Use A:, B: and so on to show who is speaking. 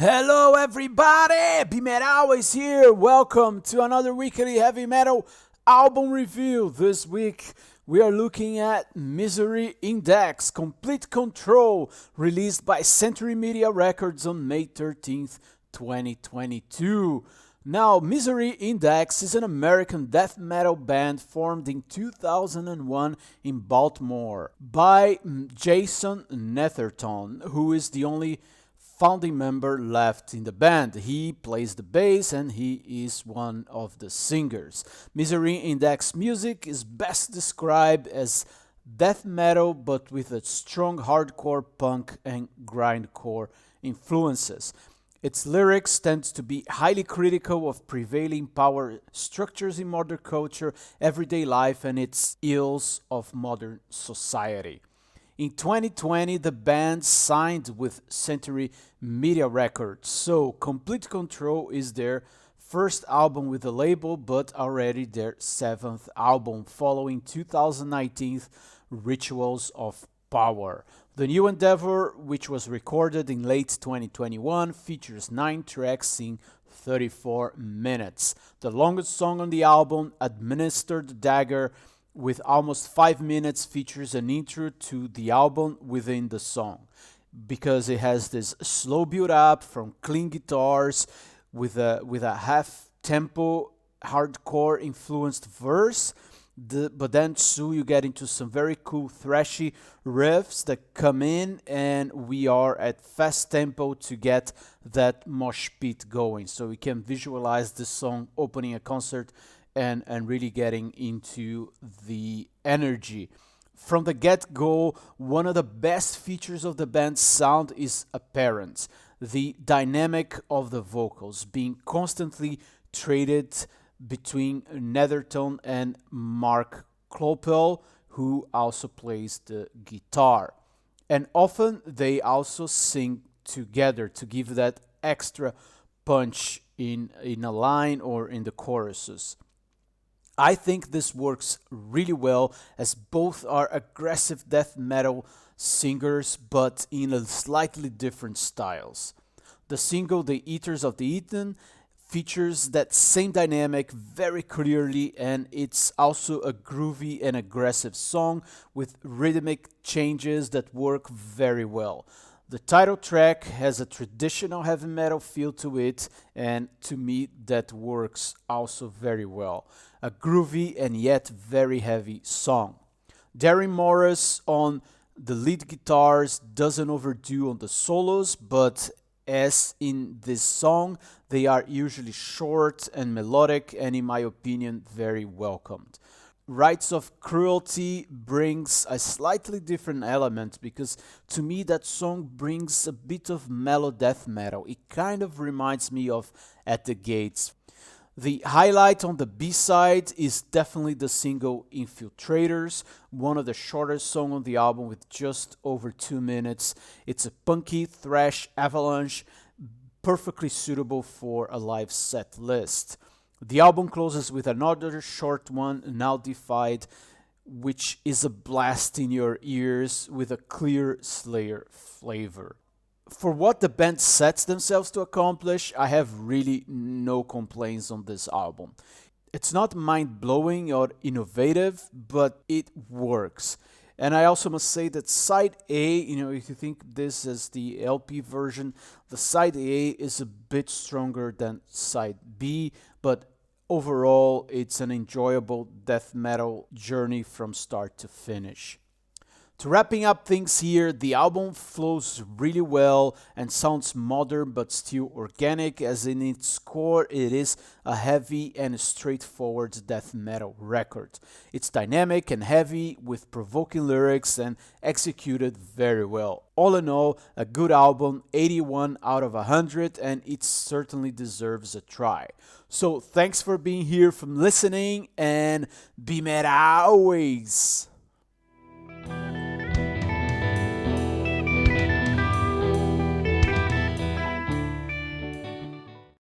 A: Hello everybody, BeMetalways here. Welcome to another weekly heavy metal album review. This week we are looking at Misery Index Complete Control, released by Century Media Records on May 13th, 2022. Now, Misery Index is an American death metal band formed in 2001 in Baltimore by Jason Netherton, who is the only founding member left in the band. He plays the bass and he is one of the singers. Misery Index music is best described as death metal but with a strong hardcore punk and grindcore influences. Its lyrics tend to be highly critical of prevailing power structures in modern culture, everyday life, and its ills of modern society. In 2020, the band signed with Century Media Records, so Complete Control is their first album with the label, but already their seventh album, following 2019's Rituals of Power. The new endeavor, which was recorded in late 2021, features 9 tracks in 34 minutes. The longest song on the album, Administered Dagger, with almost 5 minutes, features an intro to the album within the song, because it has this slow build up from clean guitars with a half tempo hardcore influenced verse. But then soon you get into some very cool thrashy riffs that come in, and we are at fast tempo to get that mosh pit going. So we can visualize this song opening a concert and really getting into the energy. From the get-go, one of the best features of the band's sound is apparent. The dynamic of the vocals being constantly traded between Netherton and Mark Klopel, who also plays the guitar. And often they also sing together to give that extra punch in a line or in the choruses. I think this works really well, as both are aggressive death metal singers, but in a slightly different styles. The single The Eaters of the Eaten features that same dynamic very clearly, and it's also a groovy and aggressive song with rhythmic changes that work very well. The title track has a traditional heavy metal feel to it, and to me that works also very well. A groovy and yet very heavy song. Darren Morris on the lead guitars doesn't overdo on the solos, but as in this song, they are usually short and melodic, and in my opinion, very welcomed. Rites of Cruelty brings a slightly different element, because to me that song brings a bit of mellow death metal. It kind of reminds me of At the Gates. The highlight on the B-side is definitely the single Infiltrators, one of the shortest songs on the album with just over 2 minutes. It's a punky thrash avalanche, perfectly suitable for a live set list. The album closes with another short one, Now Defied, which is a blast in your ears with a clear Slayer flavor. For what the band sets themselves to accomplish, I have really no complaints on this album. It's not mind-blowing or innovative, but it works. And I also must say that side A, if you think this is the LP version, the side A is a bit stronger than side B, but overall it's an enjoyable death metal journey from start to finish. To wrapping up things here, the album flows really well and sounds modern but still organic, as in its core it is a heavy and straightforward death metal record. It's dynamic and heavy with provoking lyrics and executed very well. All in all, a good album, 81 out of 100, and it certainly deserves a try. So thanks for being here, from listening, and BeMetalways!